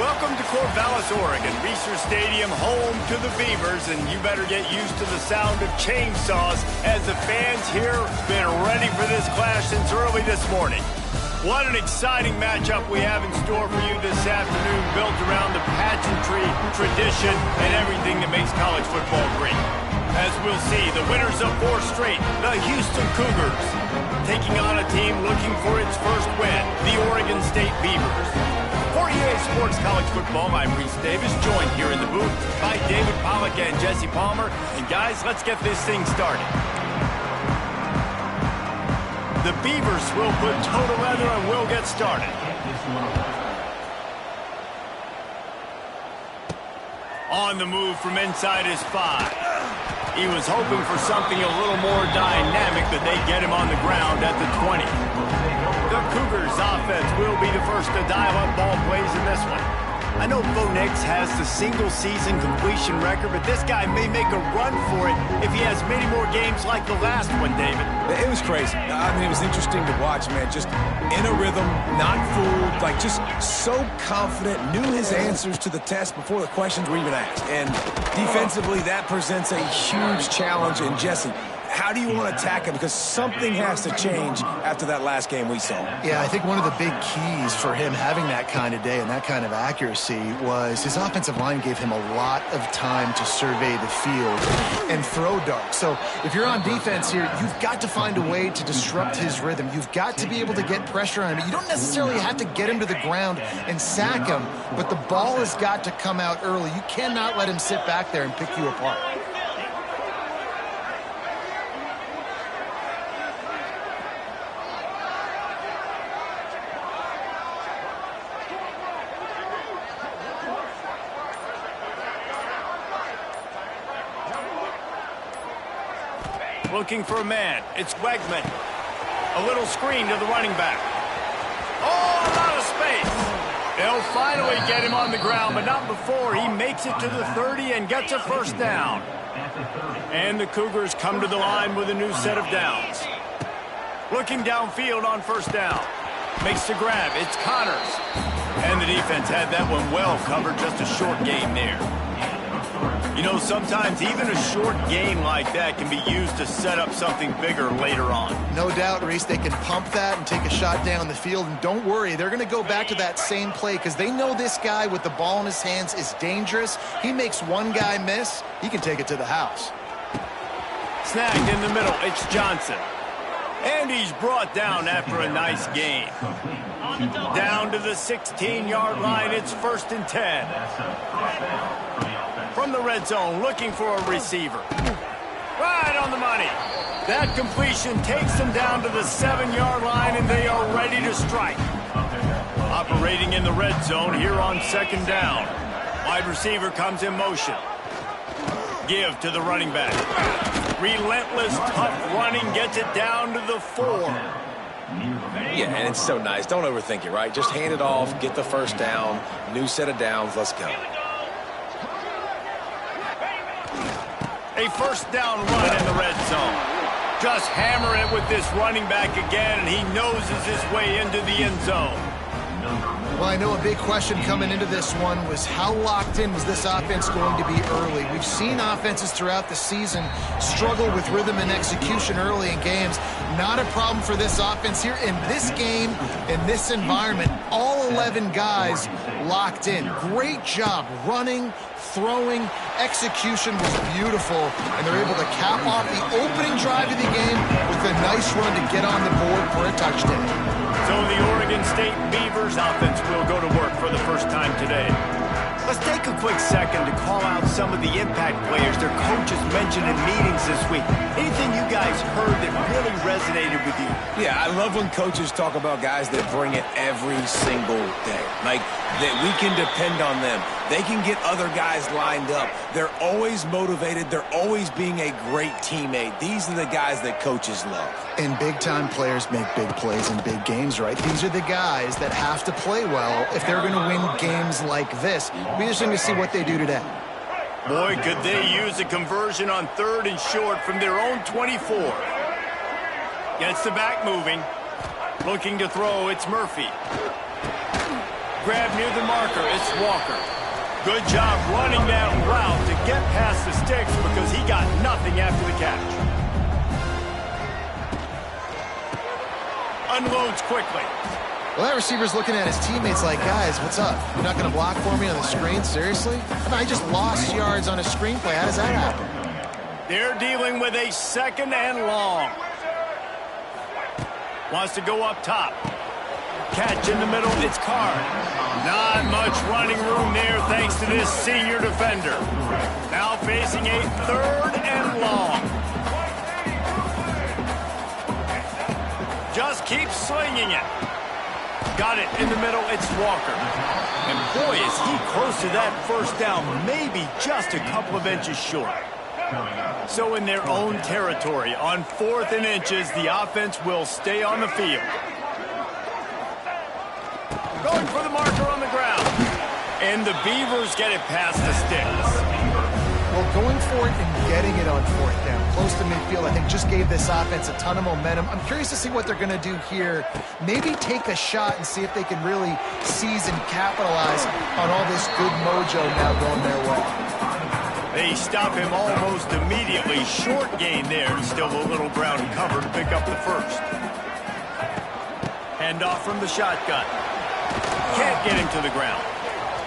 Welcome to Corvallis, Oregon, Reser Stadium, home to the Beavers, and you better get used to the sound of chainsaws as the fans here have been ready for this clash since early this morning. What an exciting matchup we have in store for you this afternoon, built around the pageantry, tradition, and everything that makes college football great. As we'll see, the winners of 4 straight, the Houston Cougars, taking on a team looking for its first win, the Oregon State Beavers. For EA Sports College Football, I'm Reese Davis, joined here in the booth by David Pollack and Jesse Palmer. And guys, let's get this thing started. The Beavers will put total leather and we'll get started. On the move from inside his 5. He was hoping for something a little more dynamic, but they get him on the ground at the 20. The Cougars offense will be the first to dial up ball plays in this one. I know Bo Nix has the single-season completion record, but this guy may make a run for it if he has many more games like the last one, David. It was crazy. I mean, it was interesting to watch, man. Just in a rhythm, not fooled, like just so confident, knew his answers to the test before the questions were even asked. And defensively, that presents a huge challenge. And Jesse, how do you want to attack him? Because something has to change after that last game we saw. Yeah, I think one of the big keys for him having that kind of day and that kind of accuracy was his offensive line gave him a lot of time to survey the field and throw darts. So if you're on defense here, you've got to find a way to disrupt his rhythm. You've got to be able to get pressure on him. You don't necessarily have to get him to the ground and sack him, but the ball has got to come out early. You cannot let him sit back there and pick you apart. Looking for a man. It's Wegman. A little screen to the running back. Oh, a lot of space. They'll finally get him on the ground, but not before he makes it to the 30 and gets a first down. And the Cougars come to the line with a new set of downs. Looking downfield on first down. Makes the grab. It's Connors. And the defense had that one well covered. Just a short gain there. You know, sometimes even a short gain like that can be used to set up something bigger later on. No doubt, Reese, they can pump that and take a shot down the field. And don't worry, they're going to go back to that same play because they know this guy with the ball in his hands is dangerous. He makes one guy miss, he can take it to the house. Snagged in the middle, it's Johnson. And he's brought down after a nice gain. Down to the 16-yard line, it's 1st and 10. From the red zone, looking for a receiver. Right on the money. That completion takes them down to the 7-yard line, and they are ready to strike. Operating in the red zone here on 2nd down. Wide receiver comes in motion. Give to the running back. Relentless, tough running gets it down to the 4. Yeah, and it's so nice. Don't overthink it, right? Just hand it off, get the first down, new set of downs, let's go. A first down run in the red zone. Just hammer it with this running back again, and he noses his way into the end zone. Well, I know a big question coming into this one was how locked in was this offense going to be early? We've seen offenses throughout the season struggle with rhythm and execution early in games. Not a problem for this offense here. In this game, in this environment, all 11 guys locked in. Great job running, throwing, execution was beautiful, and they're able to cap off the opening drive of the game with a nice run to get on the board for a touchdown. So the Oregon State Beavers offense will go to work for the first time today. Let's take a quick second to call out some of the impact players their coaches mentioned in meetings this week. Anything you guys heard that really resonated with you? Yeah, I love when coaches talk about guys that bring it every single day. Like, that we can depend on them. They can get other guys lined up. They're always motivated. They're always being a great teammate. These are the guys that coaches love. And big-time players make big plays in big games, right? These are the guys that have to play well if they're going to win games like this. It'll be interesting to see what they do today. Boy, could they use a conversion on 3rd and short from their own 24. Gets the back moving. Looking to throw, it's Murphy. grab near the marker. It's Walker. Good job running that route to get past the sticks because he got nothing after the catch. Unloads quickly. Well, that receiver's looking at his teammates like, guys, what's up? You're not going to block for me on the screen? Seriously? I mean, I just lost yards on a screenplay. How does that happen? They're dealing with a 2nd and long. Wants to go up top. Catch in the middle, it's Card. Not much running room there thanks to this senior defender. Now facing a 3rd and long. Just keep slinging it. Got it in the middle, it's Walker. And boy, is he close to that first down, maybe just a couple of inches short. So in their own territory, on 4th and inches, the offense will stay on the field. Going for the marker on the ground. And the Beavers get it past the sticks. Well, going for it and getting it on 4th down, close to midfield, I think just gave this offense a ton of momentum. I'm curious to see what they're going to do here. Maybe take a shot and see if they can really seize and capitalize on all this good mojo now going their way. They stop him almost immediately. Short gain there. Still a little ground cover to pick up the first. Handoff from the shotgun. Can't get him to the ground.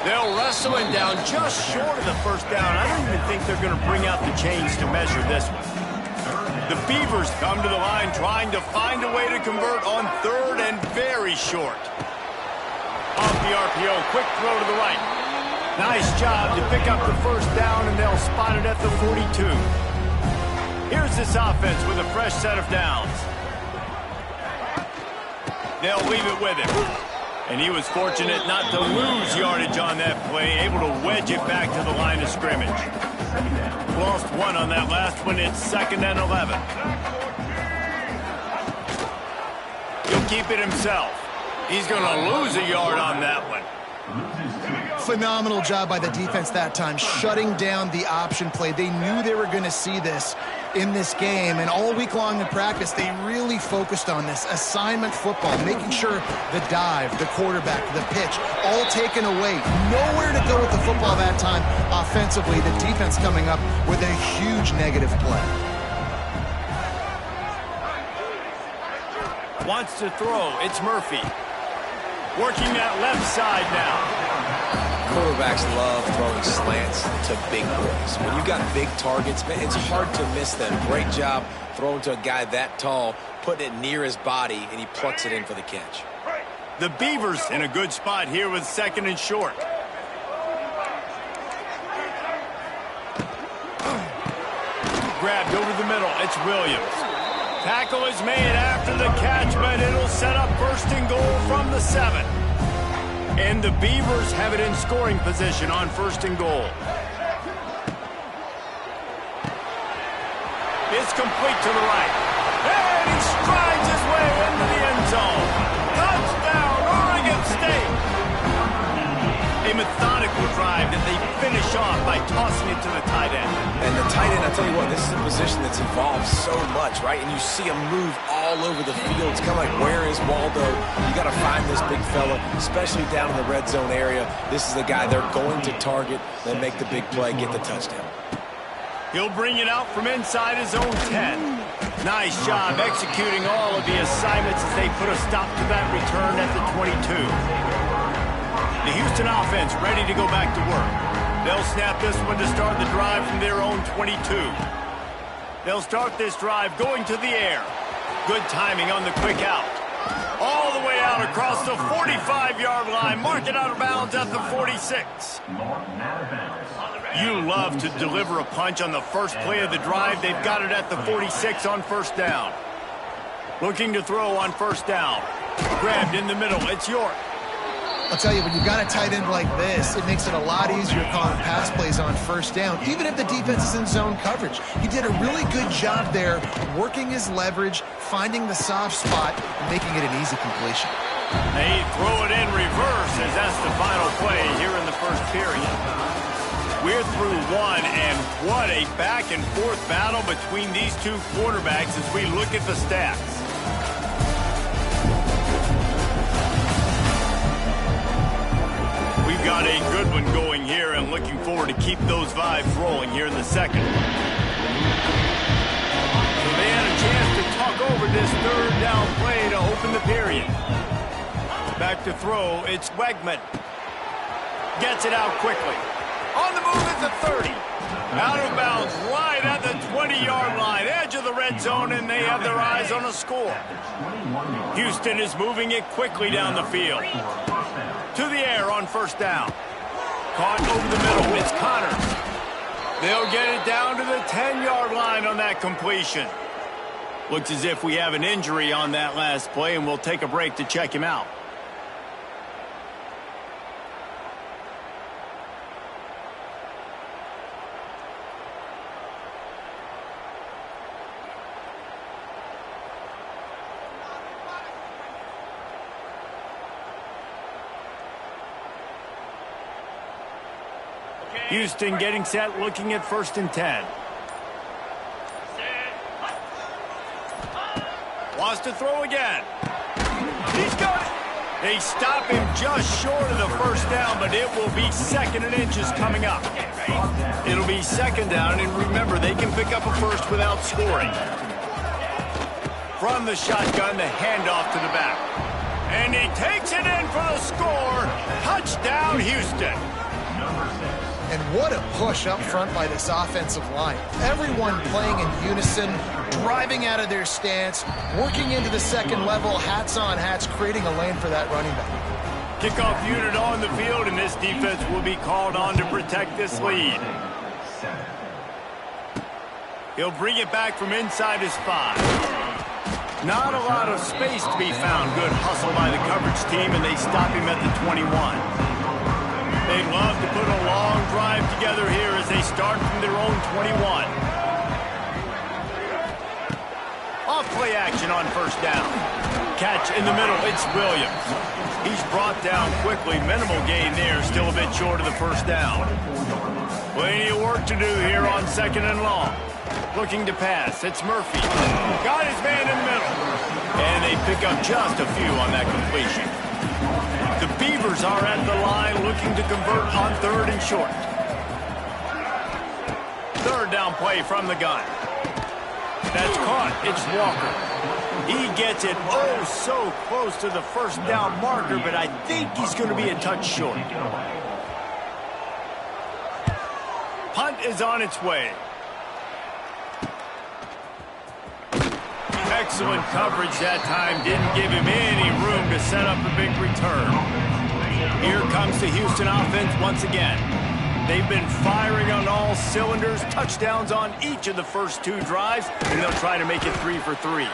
They'll wrestle him down just short of the first down. I don't even think they're going to bring out the chains to measure this one. The Beavers come to the line trying to find a way to convert on 3rd and very short. Off the RPO, quick throw to the right. Nice job to pick up the first down, and they'll spot it at the 42. Here's this offense with a fresh set of downs. They'll leave it with him. And he was fortunate not to lose yardage on that play, able to wedge it back to the line of scrimmage. Lost 1 on that last one. It's 2nd and 11. He'll keep it himself. He's going to lose a yard on that one. Phenomenal job by the defense that time, shutting down the option play. They knew they were going to see this in this game, and all week long in practice, they really focused on this assignment football, making sure the dive, the quarterback, the pitch, all taken away. Nowhere to go with the football that time offensively. The defense coming up with a huge negative play. Wants to throw. It's Murphy. Working that left side now. Quarterbacks love throwing slants to big boys. When you've got big targets, man, it's hard to miss them. Great job throwing to a guy that tall, putting it near his body, and he plucks it in for the catch. The Beavers in a good spot here with 2nd and short. Grabbed over the middle. It's Williams. Tackle is made after the catch, but it'll set up 1st and goal from the 7. And the Beavers have it in scoring position on 1st and goal. It's complete to the right. And he strides his way into the end zone. Touchdown, Oregon State. A methodical drive that they finish off by tossing it to the tight end. And the tight end, I'll tell you what, this is a position that's evolved so much, right? And you see him move all over the field. It's kind of like, where is Waldo? You got to find this big fella, especially down in the red zone area. This is the guy they're going to target, then make the big play, get the touchdown. He'll bring it out from inside his own 10. Nice job executing all of the assignments as they put a stop to that return at the 22. The Houston offense ready to go back to work. They'll snap this one to start the drive from their own 22. They'll start this drive going to the air. Good timing on the quick out. All the way out across the 45-yard line. Mark it out of bounds at the 46. You love to deliver a punch on the first play of the drive. They've got it at the 46 on 1st down. Looking to throw on 1st down. Grabbed in the middle. It's York. I'll tell you, when you've got a tight end like this, it makes it a lot easier calling pass plays on 1st down, even if the defense is in zone coverage. He did a really good job there, working his leverage, finding the soft spot, and making it an easy completion. They throw it in reverse as that's the final play here in the 1st period. We're through 1, and what a back-and-forth battle between these two quarterbacks as we look at the stats. We've got a good one going here and looking forward to keep those vibes rolling here in the second. So they had a chance to talk over this third down play to open the period. Back to throw, it's Wegman. Gets it out quickly. On the move at the 30. Out of bounds right at the 20-yard line. Edge of the red zone, and they have their eyes on a score. Houston is moving it quickly down the field. To the air on first down. Caught over the middle. It's Connors. They'll get it down to the 10-yard line on that completion. Looks as if we have an injury on that last play, and we'll take a break to check him out. Houston getting set, looking at 1st and 10. Wants to throw again. He's got it. They stop him just short of the first down, but it will be 2nd and inches coming up. It'll be 2nd down, and remember, they can pick up a first without scoring. From the shotgun, the handoff to the back. And he takes it in for the score. Touchdown, Houston. And what a push up front by this offensive line. Everyone playing in unison, driving out of their stance, working into the second level, hats on hats, creating a lane for that running back. Kickoff unit on the field, and this defense will be called on to protect this lead. He'll bring it back from inside his 5. Not a lot of space to be found. Good hustle by the coverage team, and they stop him at the 21. They love to put a long drive together here as they start from their own 21. Off play action on first down. Catch in the middle, it's Williams. He's brought down quickly. Minimal gain there, still a bit short of the first down. Plenty of work to do here on 2nd and long. Looking to pass, it's Murphy. Got his man in the middle. And they pick up just a few on that completion. The Beavers are at the line looking to convert on 3rd and short. 3rd down play from the gun. That's caught. It's Walker. He gets it oh so close to the first down marker, but I think he's going to be a touch short. Punt is on its way. Excellent coverage that time. Didn't give him any room to set up a big return. Here comes the Houston offense once again. They've been firing on all cylinders. Touchdowns on each of the first 2 drives, and they'll try to make it 3 for 3.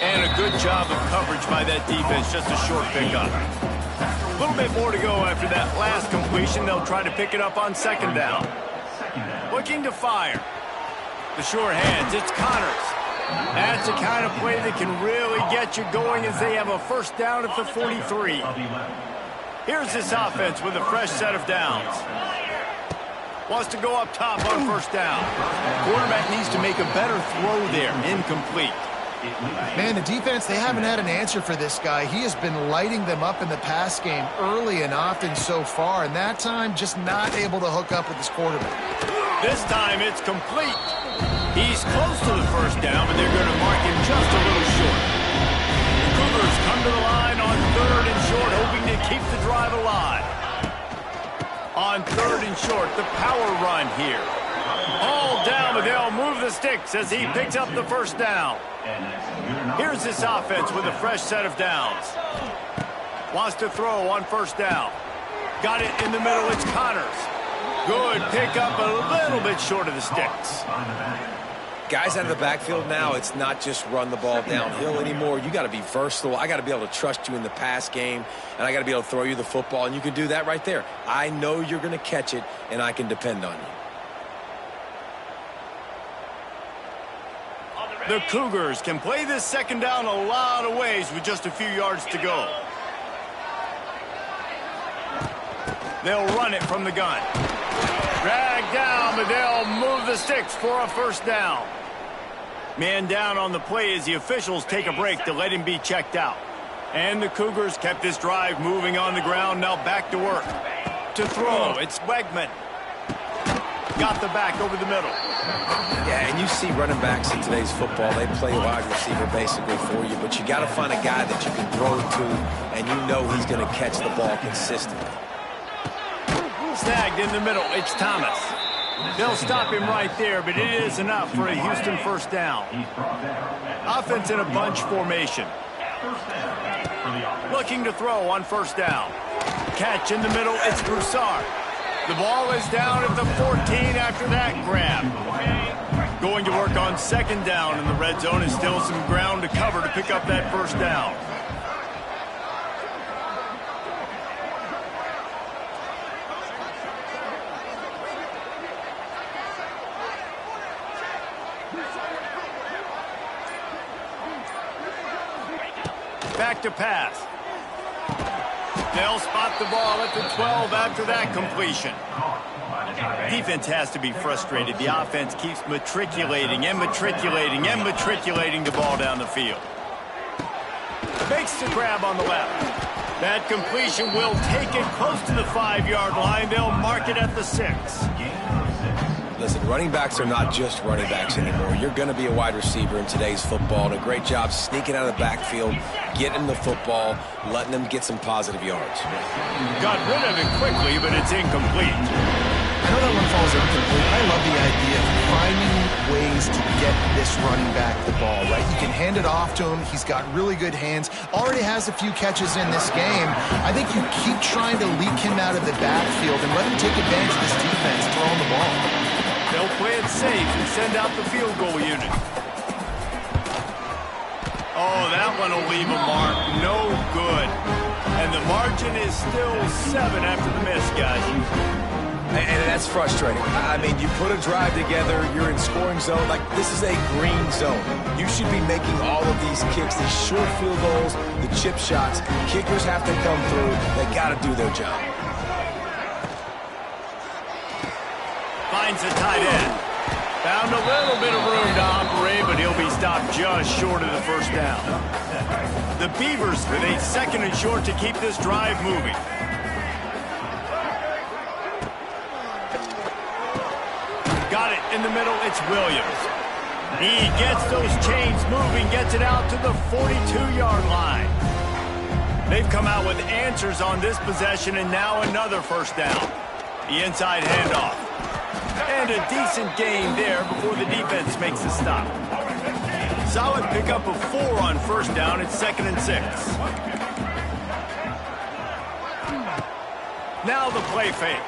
And a good job of coverage by that defense. Just a short pickup. A little bit more to go after that last completion. They'll try to pick it up on 2nd down. Looking to fire. The sure hands. It's Connors. That's the kind of play that can really get you going as they have a first down at the 43. Here's this offense with a fresh set of downs. Wants to go up top on first down. Quarterback needs to make a better throw there. Incomplete. Man, the defense, they haven't had an answer for this guy. He has been lighting them up in the pass game early and often so far, and that time just not able to hook up with his quarterback. This time it's complete. He's close to the first down, but they're going to mark him just a little short. The Cougars come to the line on 3rd and short, hoping to keep the drive alive. On 3rd and short, the power run here. All down, but they'll move the sticks as he picks up the first down. Here's this offense with a fresh set of downs. Wants to throw on first down. Got it in the middle, it's Connors. Good pickup, a little bit short of the sticks. Guys out of the backfield now, it's not just run the ball downhill anymore. You got to be versatile. I got to be able to trust you in the pass game, and I got to be able to throw you the football, and you can do that right there. I know you're going to catch it, and I can depend on you. The Cougars can play this 2nd down a lot of ways with just a few yards to go. They'll run it from the gun. Drag down, but they'll move the sticks for a first down. Man down on the play as the officials take a break to let him be checked out. And the Cougars kept this drive moving on the ground, now back to work. To throw, it's Wegman. Got the back over the middle. Yeah, and you see running backs in today's football, they play wide receiver basically for you, but you got to find a guy that you can throw it to, and you know he's going to catch the ball consistently. Snagged in the middle, it's Thomas. They'll stop him right there, but it is enough for a Houston first down. Offense in a bunch formation. Looking to throw on first down. Catch in the middle, it's Broussard. The ball is down at the 14 after that grab. Going to work on second down in the red zone, and still some ground to cover to pick up that first down. Back to pass. They'll spot the ball at the 12 after that completion. Defense has to be frustrated. The offense keeps matriculating and matriculating and matriculating the ball down the field. Makes the grab on the left. That completion will take it close to the 5-yard line. They'll mark it at the 6. Listen, running backs are not just running backs anymore. You're going to be a wide receiver in today's football. And a great job sneaking out of the backfield, getting the football, letting them get some positive yards. Got rid of it quickly, but it's incomplete. I know that one falls incomplete. I love the idea of finding ways to get this running back the ball, right? You can hand it off to him. He's got really good hands. Already has a few catches in this game. I think you keep trying to leak him out of the backfield and let him take advantage of this defense throwing the ball. They'll play it safe and send out the field goal unit. Oh, that one will leave a mark. No good. And the margin is still 7 after the miss, guys. And that's frustrating. I mean, you put a drive together, you're in scoring zone. Like, this is a green zone. You should be making all of these kicks, these short field goals, the chip shots. Kickers have to come through. They got to do their job. Finds a tight end. Found a little bit of room to operate, but he'll be stopped just short of the first down. The Beavers with a 2nd and short to keep this drive moving. Got it in the middle, it's Williams. He gets those chains moving, gets it out to the 42-yard line. They've come out with answers on this possession, and now another first down. The inside handoff. And a decent gain there before the defense makes the stop. Solid pickup of 4 on first down. It's 2nd and 6. Now the play fake.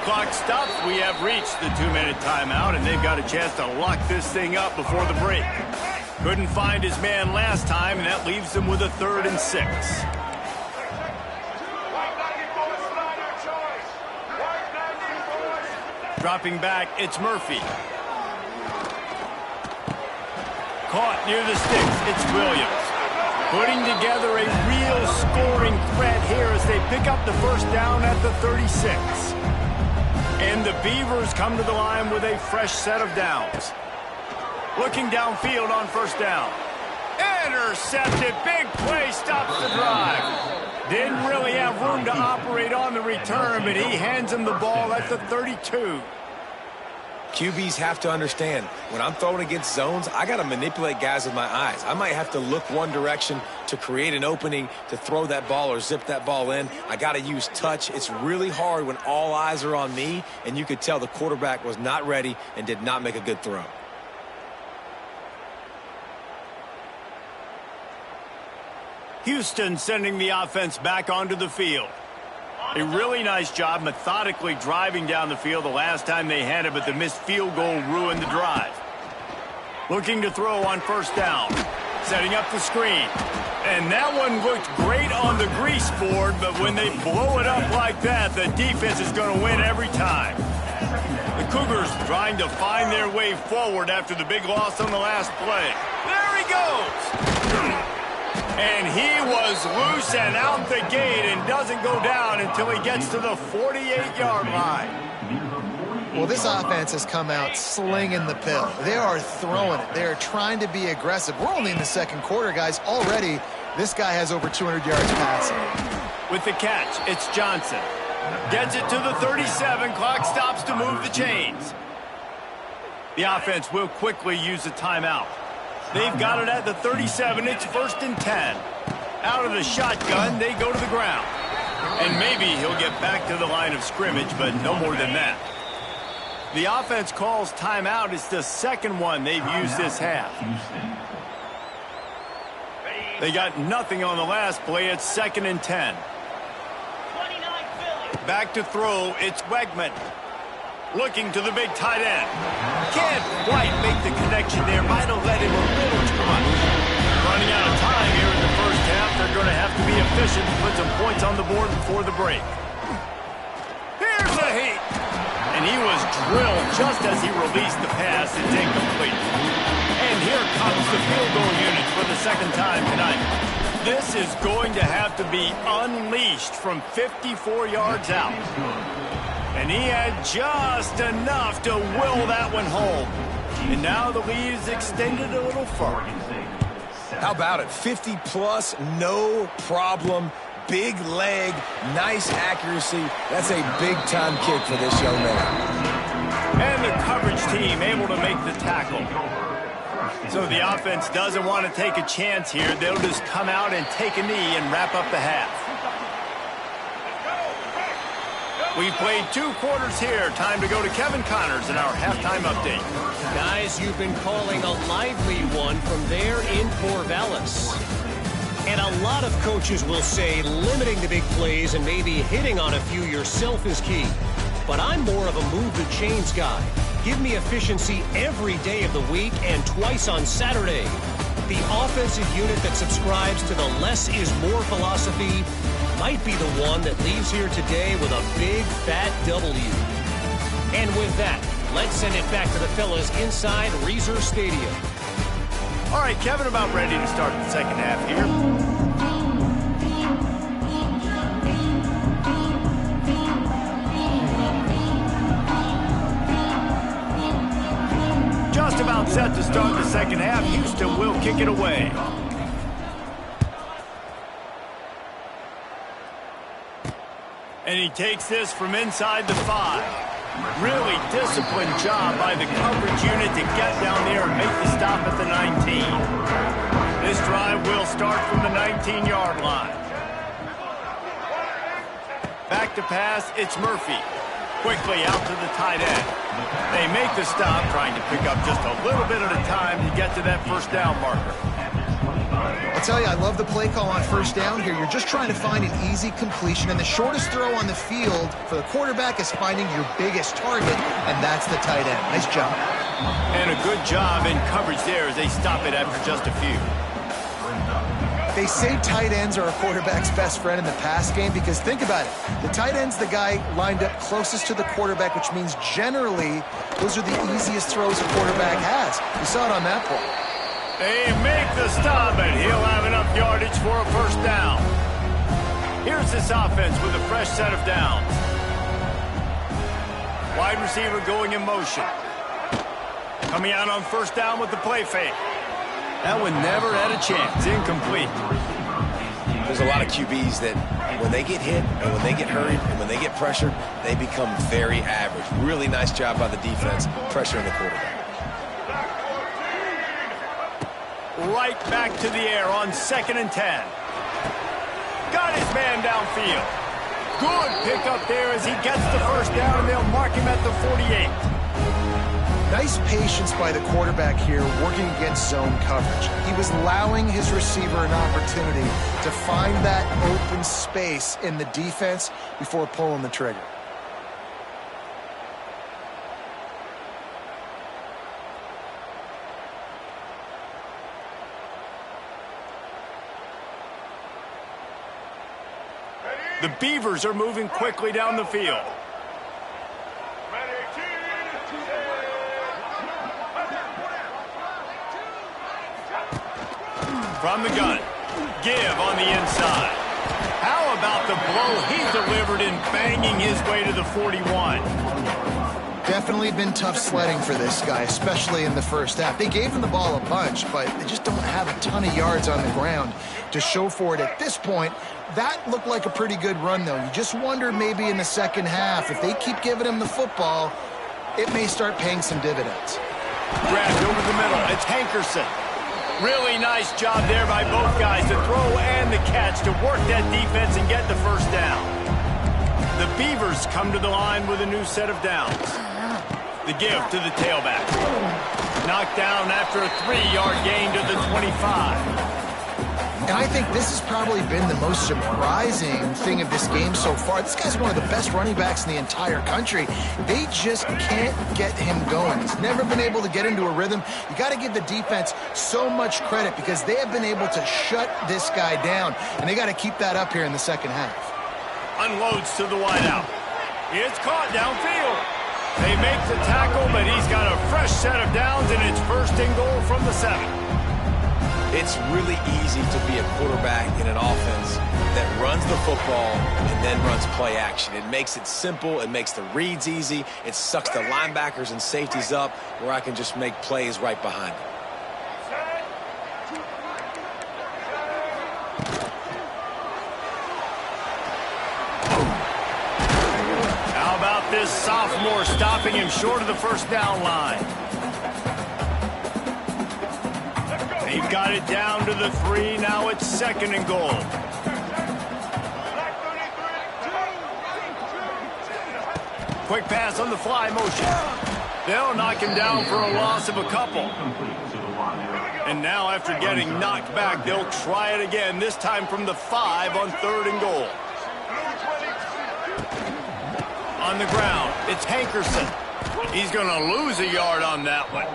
Clock stops. We have reached the 2-minute timeout, and they've got a chance to lock this thing up before the break. Couldn't find his man last time, and that leaves them with a 3rd and 6. Dropping back, it's Murphy. Caught near the sticks, it's Williams. Putting together a real scoring threat here as they pick up the first down at the 36. And the Beavers come to the line with a fresh set of downs. Looking downfield on first down. Intercepted, big play, stops the drive. Didn't really have room to operate on the return, but he hands him the ball at the 32. QBs have to understand, when I'm throwing against zones, I got to manipulate guys with my eyes. I might have to look one direction to create an opening to throw that ball or zip that ball in. I got to use touch. It's really hard when all eyes are on me, and you could tell the quarterback was not ready and did not make a good throw. Houston sending the offense back onto the field. A really nice job methodically driving down the field the last time they had it, but the missed field goal ruined the drive. Looking to throw on first down. Setting up the screen. And that one looked great on the grease board, but when they blow it up like that, the defense is going to win every time. The Cougars trying to find their way forward after the big loss on the last play. There he goes! And he was loose and out the gate and doesn't go down until he gets to the 48-yard line. Well, this offense has come out slinging the pill. They are throwing it. They are trying to be aggressive. We're only in the second quarter, guys. Already, This guy has over 200 yards passing. With the catch, it's Johnson. Gets it to the 37. Clock stops to move the chains. The offense will quickly use a timeout. They've got it at the 37. It's 1st and 10. Out of the shotgun, they go to the ground. And maybe he'll get back to the line of scrimmage, but no more than that. The offense calls timeout. It's the second one they've used this half. They got nothing on the last play. It's 2nd and 10. Back to throw. It's Wegman. Looking to the big tight end. Can't quite make the connection there. Might have let him a little too much. Running out of time here in the first half. They're going to have to be efficient and put some points on the board before the break. Here's the heat. And he was drilled just as he released the pass. It's incomplete. And here comes the field goal unit for the second time tonight. This is going to have to be unleashed from 54 yards out. And he had just enough to will that one home. And now the lead is extended a little further. How about it? 50-plus, no problem. Big leg, nice accuracy. That's a big-time kick for this young man. And the coverage team able to make the tackle. So the offense doesn't want to take a chance here. They'll just come out and take a knee and wrap up the half. We've played 2 quarters here. Time to go to Kevin Connors in our halftime update. Guys, you've been calling a lively one from there in Corvallis. And a lot of coaches will say limiting the big plays and maybe hitting on a few yourself is key. But I'm more of a move the chains guy. Give me efficiency every day of the week and twice on Saturday. The offensive unit that subscribes to the less is more philosophy might be the one that leaves here today with a big fat W. And with that, let's send it back to the fellas inside Reser Stadium. All right, Kevin, about ready to start the second half here. Just about set to start the second half. Houston will kick it away. And he takes this from inside the 5. Really disciplined job by the coverage unit to get down there and make the stop at the 19. This drive will start from the 19-yard line. Back to pass, it's Murphy. Quickly out to the tight end. They make the stop, trying to pick up just a little bit at a time to get to that first down marker. I'll tell you, I love the play call on first down here. You're just trying to find an easy completion, and the shortest throw on the field for the quarterback is finding your biggest target, and that's the tight end. Nice job. And a good job in coverage there as they stop it after just a few. They say tight ends are a quarterback's best friend in the pass game because think about it. The tight end's the guy lined up closest to the quarterback, which means generally those are the easiest throws a quarterback has. You saw it on that play. They make the stop, and he'll have enough yardage for a first down. Here's this offense with a fresh set of downs. Wide receiver going in motion. Coming out on first down with the play fake. That one never had a chance. Incomplete. There's a lot of QBs that when they get hit and when they get hurried and when they get pressured, they become very average. Really nice job by the defense pressuring the quarterback. Right back to the air on 2nd and 10. Got his man downfield. Good pickup there as he gets the first down, and they'll mark him at the 48. Nice patience by the quarterback here working against zone coverage. He was allowing his receiver an opportunity to find that open space in the defense before pulling the trigger. The Beavers are moving quickly down the field. From the gun, give on the inside. How about the blow he delivered in banging his way to the 41? Definitely been tough sledding for this guy, especially in the first half. They gave him the ball a bunch, but they just don't have a ton of yards on the ground to show for it at this point. That looked like a pretty good run, though. You just wonder maybe in the second half, if they keep giving him the football, it may start paying some dividends. Grabbed over the middle. It's Hankerson. Really nice job there by both guys, the throw and the catch, to work that defense and get the first down. The Beavers come to the line with a new set of downs. The give to the tailback. Knocked down after a 3-yard gain to the 25. And I think this has probably been the most surprising thing of this game so far. This guy's one of the best running backs in the entire country. They just can't get him going. He's never been able to get into a rhythm. You got to give the defense so much credit because they have been able to shut this guy down, and they got to keep that up here in the second half. Unloads to the wideout. It's caught downfield. They make the tackle, but he's got a fresh set of downs, and it's first and goal from the 7. It's really easy to be a quarterback in an offense that runs the football and then runs play action. It makes it simple. It makes the reads easy. It sucks the linebackers and safeties up where I can just make plays right behind them. How about this sophomore stopping him short of the first down line? They've got it down to the 3. Now it's second and goal. Quick pass on the fly motion. They'll knock him down for a loss of a couple. And now after getting knocked back, they'll try it again, this time from the 5 on third and goal. On the ground, it's Hankerson. He's going to lose a yard on that one.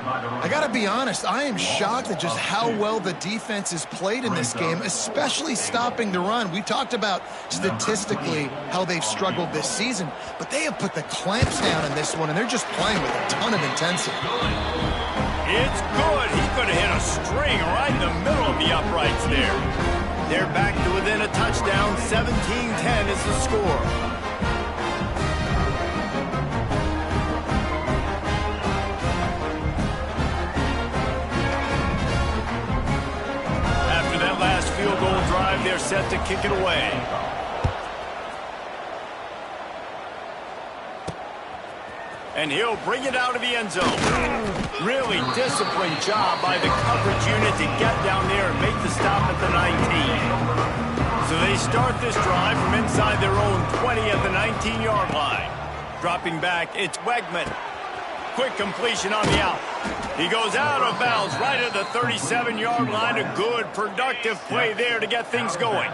I got to be honest, I am shocked at just how well the defense has played in this game, especially stopping the run. We talked about statistically how they've struggled this season, but they have put the clamps down in this one, and they're just playing with a ton of intensity. It's good. He could have hit a string right in the middle of the uprights there. They're back to within a touchdown. 17-10 is the score. Field goal drive, they're set to kick it away. And he'll bring it out of the end zone. Really disciplined job by the coverage unit to get down there and make the stop at the 19. So they start this drive from inside their own 20 at the 19-yard line. Dropping back, it's Wegman. Quick completion on the out. He goes out of bounds right at the 37-yard line. A good, productive play there to get things going.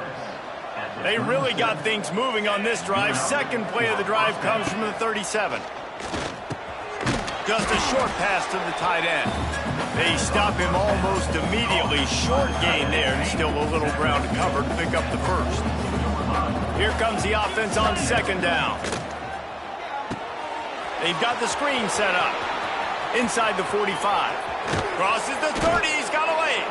They really got things moving on this drive. Second play of the drive comes from the 37. Just a short pass to the tight end. They stop him almost immediately. Short gain there, and still a little ground to cover to pick up the first. Here comes the offense on second down. They've got the screen set up. Inside the 45. Crosses the 30. He's got away.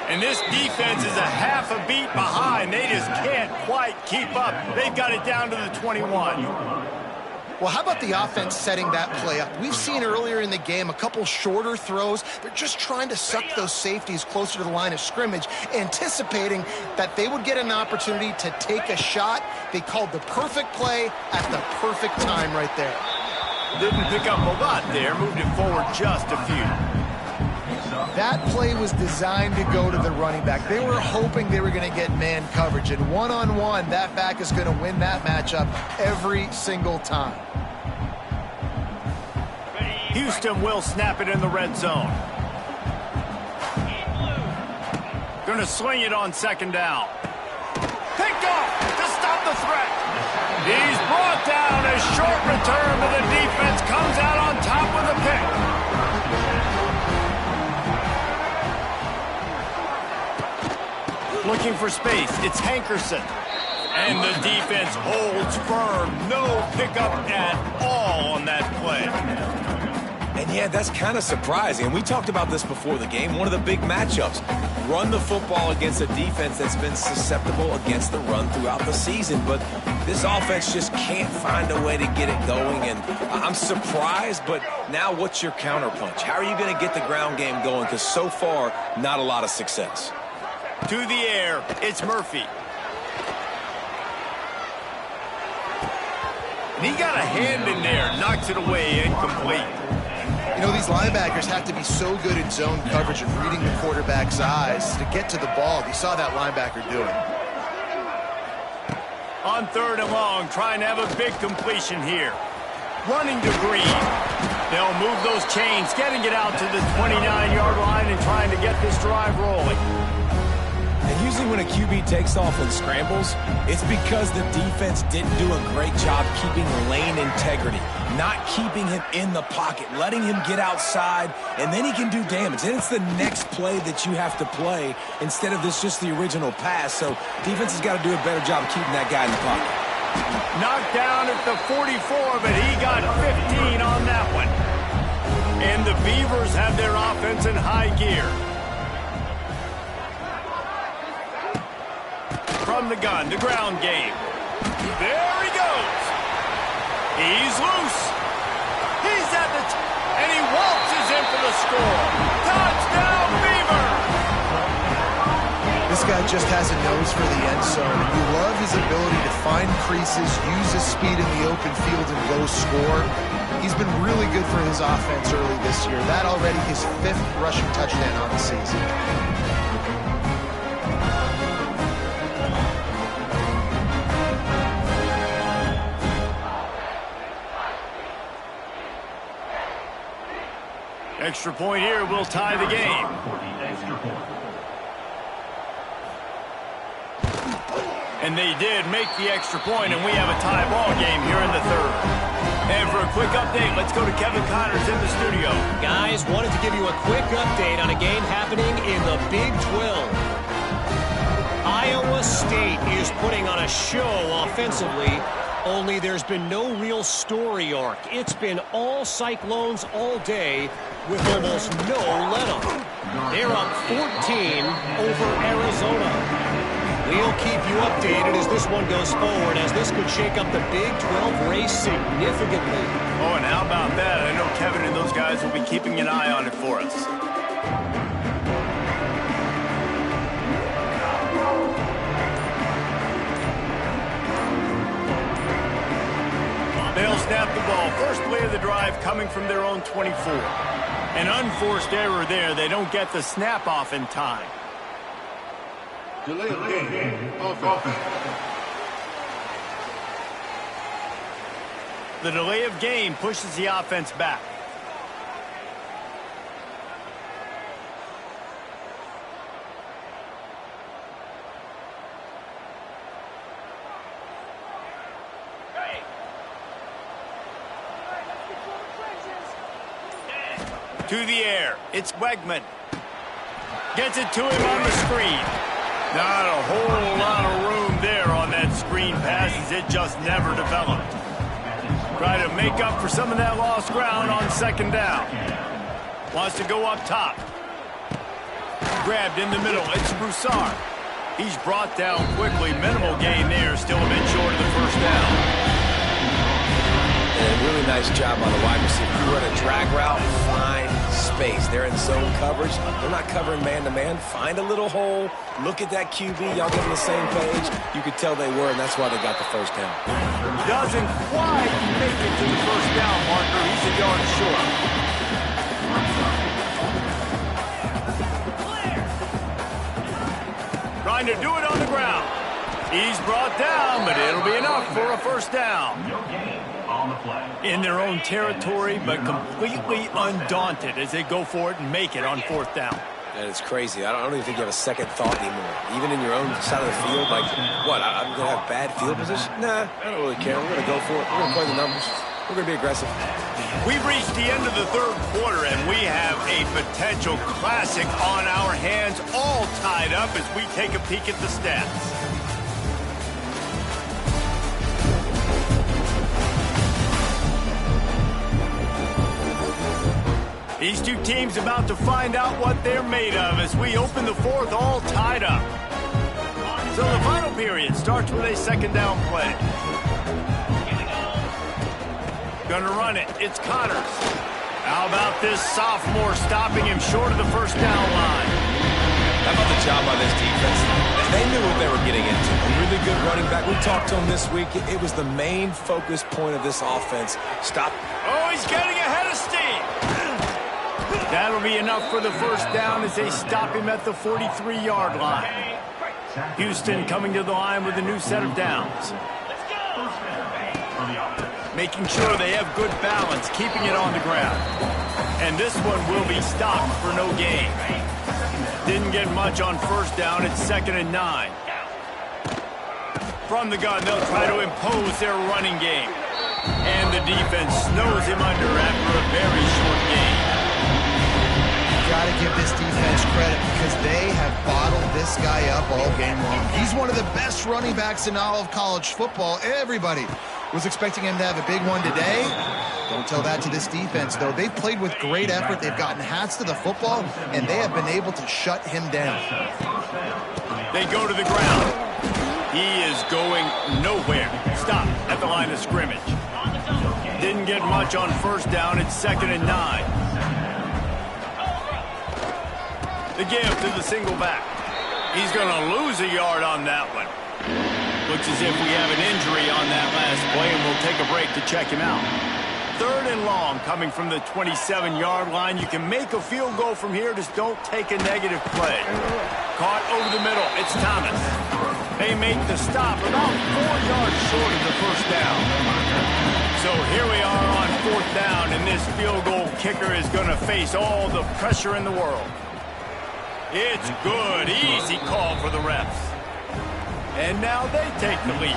And this defense is a half a beat behind. They just can't quite keep up. They've got it down to the 21. Well, how about the offense setting that play up? We've seen earlier in the game a couple shorter throws. They're just trying to suck those safeties closer to the line of scrimmage, anticipating that they would get an opportunity to take a shot. They called the perfect play at the perfect time right there. Didn't pick up a lot there, moved it forward just a few. That play was designed to go to the running back. They were hoping they were going to get man coverage, and one-on-one, that back is going to win that matchup every single time. Houston will snap it in the red zone. Going to swing it on second down. Picked off to stop the threat. He's brought down. A short return, but the defense comes out on top with a pick. Looking for space. It's Hankerson. And the defense holds firm. No pickup at all on that play. And yeah, that's kind of surprising. And we talked about this before the game. One of the big matchups. Run the football against a defense that's been susceptible against the run throughout the season. But This offense just can't find a way to get it going, and I'm surprised, but now what's your counterpunch? How are you going to get the ground game going? Because so far, not a lot of success. To the air, it's Murphy. And he got a hand in there, knocks it away, incomplete. You know, these linebackers have to be so good in zone coverage and reading the quarterback's eyes to get to the ball. You saw that linebacker do it. On 3rd and long, trying to have a big completion here. Running to Green. They'll move those chains, getting it out to the 29-yard line and trying to get this drive rolling. And usually when a QB takes off and scrambles, it's because the defense didn't do a great job keeping lane integrity, not keeping him in the pocket, letting him get outside, and then he can do damage. Then it's the next play that you have to play instead of this just the original pass. So defense has got to do a better job of keeping that guy in the pocket. Knocked down at the 44, but he got 15 on that one. And the Beavers have their offense in high gear. From the gun, the ground game. There he goes. He's loose. He's at the and he waltzes in for the score. Touchdown, Beavers! This guy just has a nose for the end zone, and you love his ability to find creases, use his speed in the open field, and go score. He's been really good for his offense early this year. That already his 5th rushing touchdown on the season. Extra point here will tie the game. And they did make the extra point, and we have a tie ball game here in the 3rd. And for a quick update, let's go to Kevin Connors in the studio. Guys, wanted to give you a quick update on a game happening in the Big 12. Iowa State is putting on a show offensively, only there's been no real story arc. It's been all Cyclones all day with almost no let-up. They're up 14 over Arizona. We'll keep you updated as this one goes forward, as this could shake up the Big 12 race significantly. Oh, and how about that? I know Kevin and those guys will be keeping an eye on it for us. They'll snap the ball. First play of the drive coming from their own 24. An unforced error there. They don't get the snap off in time. Delay of game. Offense. The delay of game pushes the offense back. To the air. It's Wegman. Gets it to him on the screen. Not a whole lot of room there on that screen passes. It just never developed. Try to make up for some of that lost ground on 2nd down. Wants to go up top. Grabbed in the middle. It's Broussard. He's brought down quickly. Minimal gain there. Still a bit short of the 1st down. And a really nice job on the wide receiver. You run a drag route, find space. They're in zone coverage. They're not covering man-to-man. Find a little hole. Look at that QB. Y'all get on the same page. You could tell they were, and that's why they got the 1st down. Doesn't quite make it to the 1st down marker. He's a yard short. Trying to do it on the ground. He's brought down, but it'll be enough for a 1st down. In their own territory, but completely undaunted as they go for it and make it on 4th down. And it's crazy. I don't even think you have a second thought anymore. Even in your own side of the field, like, what, I'm going to have bad field position? Nah, I don't really care. We're going to go for it. We're going to play the numbers. We're going to be aggressive. We've reached the end of the 3rd quarter, and we have a potential classic on our hands, all tied up as we take a peek at the stats. These two teams about to find out what they're made of as we open the 4th all tied up. So the final period starts with a second down play. Gonna run it. It's Connors. How about this sophomore stopping him short of the first down line? How about the job by this defense? They knew what they were getting into. A really good running back. We talked to him this week. It was the main focus point of this offense. Stop. Oh, he's getting ahead of steam. That'll be enough for the first down as they stop him at the 43-yard line. Houston coming to the line with a new set of downs. Making sure they have good balance, keeping it on the ground. And this one will be stopped for no gain. Didn't get much on first down. It's 2nd and 9. From the gun, they'll try to impose their running game. And the defense snows him under after a very short game. Got to give this defense credit because they have bottled this guy up all game long. He's one of the best running backs in all of college football. Everybody was expecting him to have a big one today. Don't tell that to this defense, though. They've played with great effort. They've gotten hats to the football, and they have been able to shut him down. They go to the ground. He is going nowhere. Stop at the line of scrimmage. Didn't get much on first down. It's 2nd and 9. The give to the single back. He's going to lose a yard on that one. Looks as if we have an injury on that last play, and we'll take a break to check him out. 3rd and long coming from the 27-yard line. You can make a field goal from here. Just don't take a negative play. Caught over the middle. It's Thomas. They make the stop about 4 yards short of the first down. So here we are on 4th down, and this field goal kicker is going to face all the pressure in the world. It's good. Easy call for the refs. And now they take the lead.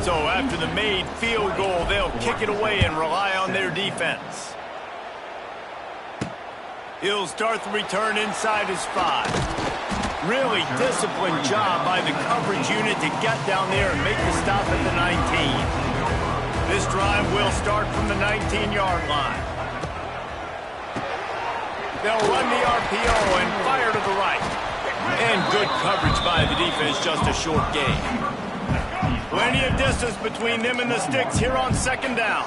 So after the made field goal, they'll kick it away and rely on their defense. He'll start the return inside his 5. Really disciplined job by the coverage unit to get down there and make the stop at the 19. This drive will start from the 19-yard line. They'll run the RPO and fire to the right. And good coverage by the defense, just a short gain. Plenty of distance between them and the sticks here on 2nd down.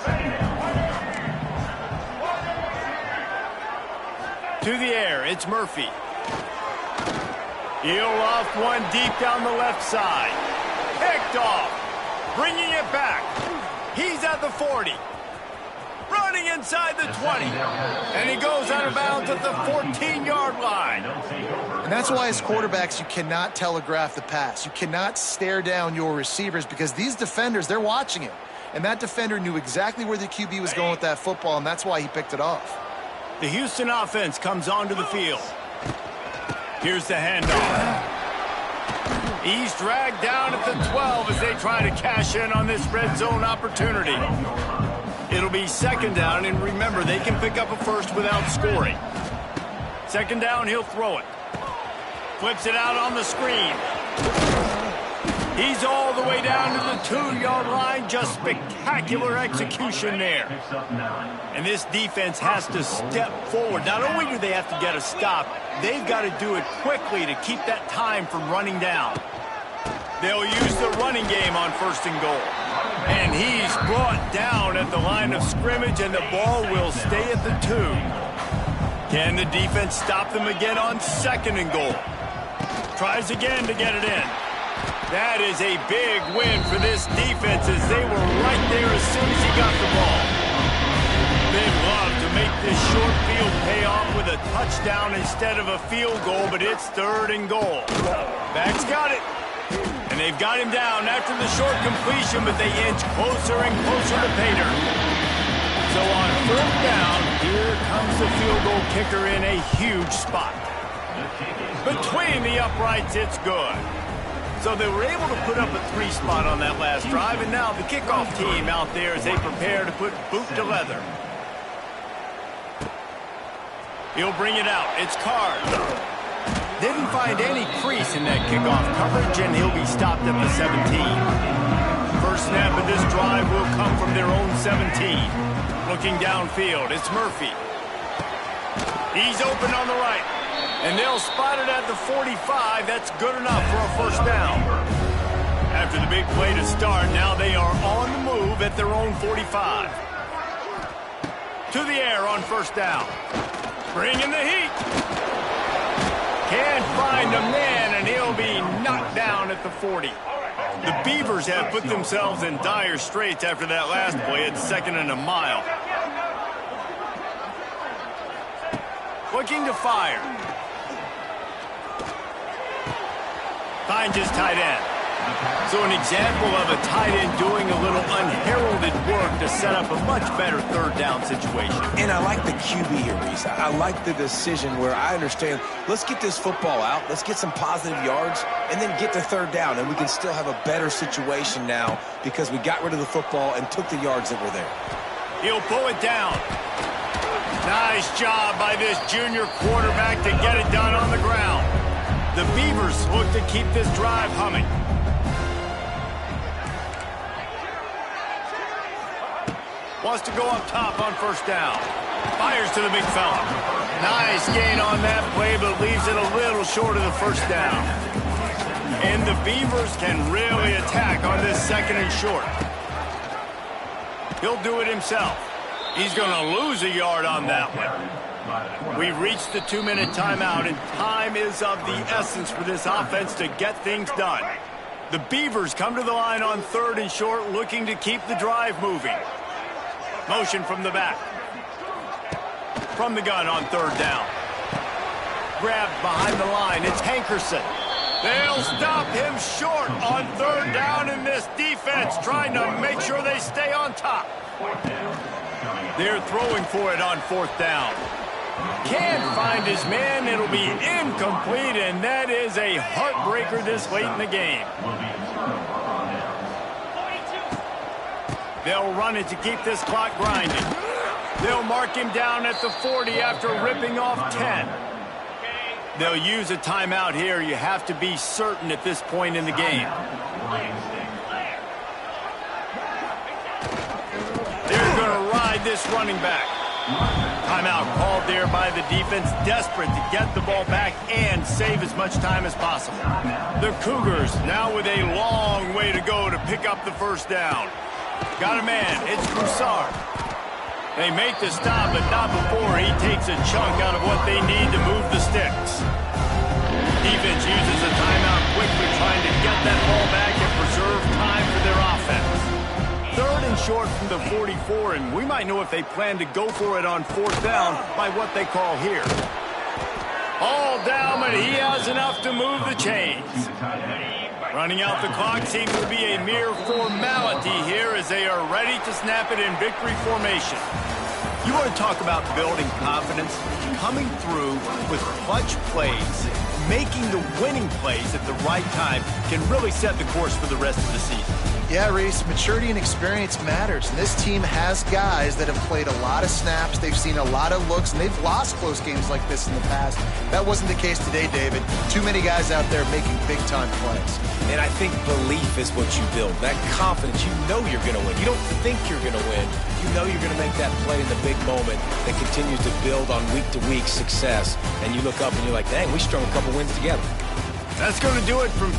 To the air, it's Murphy. He'll loft one deep down the left side. Picked off. Bringing it back. He's at the 40. Running inside the 20. And he goes out of bounds at the 14-yard line. And that's why as quarterbacks, you cannot telegraph the pass. You cannot stare down your receivers because these defenders, they're watching it. And that defender knew exactly where the QB was going with that football, and that's why he picked it off. The Houston offense comes onto the field. Here's the handoff. He's dragged down at the 12 as they try to cash in on this red zone opportunity. It'll be 2nd down, and remember, they can pick up a first without scoring. 2nd down, he'll throw it. Flips it out on the screen. He's all the way down to the 2-yard line. Just spectacular execution there. And this defense has to step forward. Not only do they have to get a stop, they've got to do it quickly to keep that time from running down. They'll use the running game on 1st and goal. And he's brought down at the line of scrimmage, and the ball will stay at the 2. Can the defense stop them again on 2nd and goal? Tries again to get it in. That is a big win for this defense as they were right there as soon as he got the ball. They'd love to make this short field pay off with a touchdown instead of a field goal, but it's 3rd and goal. Back's got it. And they've got him down after the short completion, but they inch closer and closer to pay dirt. So on 4th down, here comes the field goal kicker in a huge spot. Between the uprights, it's good. So they were able to put up a 3 spot on that last drive, and now the kickoff team out there as they prepare to put boot to leather. He'll bring it out. It's Card. Didn't find any crease in that kickoff coverage, and he'll be stopped at the 17. First snap of this drive will come from their own 17. Looking downfield, it's Murphy. He's open on the right. And they'll spot it at the 45. That's good enough for a first down. After the big play to start, now they are on the move at their own 45. To the air on first down. Bringing the heat. Can't find a man, and he'll be knocked down at the 40. The Beavers have put themselves in dire straits after that last play at 2nd and a mile. Looking to fire. Finds his tight end. So an example of a tight end doing a little unheralded work to set up a much better third down situation. And I like the QB here, Reese. I like the decision where I understand, let's get this football out, let's get some positive yards, and then get to third down, and we can still have a better situation now because we got rid of the football and took the yards that were there. He'll pull it down. Nice job by this junior quarterback to get it done on the ground. The Beavers look to keep this drive humming. Wants to go up top on first down. Fires to the big fella. Nice gain on that play, but leaves it a little short of the first down. And the Beavers can really attack on this 2nd and short. He'll do it himself. He's going to lose a yard on that one. We've reached the 2-minute timeout, and time is of the essence for this offense to get things done. The Beavers come to the line on 3rd and short, looking to keep the drive moving. Motion from the back. From the gun on 3rd down. Grabbed behind the line. It's Hankerson. They'll stop him short on 3rd down in this defense, trying to make sure they stay on top. They're throwing for it on 4th down. Can't find his man. It'll be incomplete, and that is a heartbreaker this late in the game. They'll run it to keep this clock grinding. They'll mark him down at the 40 after ripping off 10. They'll use a timeout here. You have to be certain at this point in the game. They're going to ride this running back. Timeout called there by the defense, desperate to get the ball back and save as much time as possible. The Cougars now with a long way to go to pick up the first down. Got a man. It's Broussard. They make the stop, but not before he takes a chunk out of what they need to move the sticks. Defense uses a timeout quickly, trying to get that ball back and preserve time for their offense. 3rd and short from the 44, and we might know if they plan to go for it on 4th down by what they call here. All down, but he has enough to move the chains. Running out the clock seems to be a mere formality here as they are ready to snap it in victory formation. You want to talk about building confidence? Coming through with clutch plays, making the winning plays at the right time can really set the course for the rest of the season. Yeah, Reese, maturity and experience matters. And this team has guys that have played a lot of snaps. They've seen a lot of looks, and they've lost close games like this in the past. That wasn't the case today, David. Too many guys out there making big-time plays. And I think belief is what you build. That confidence, you know you're going to win. You don't think you're going to win. You know you're going to make that play in the big moment that continues to build on week-to-week success. And you look up and you're like, dang, we strung a couple wins together. That's going to do it from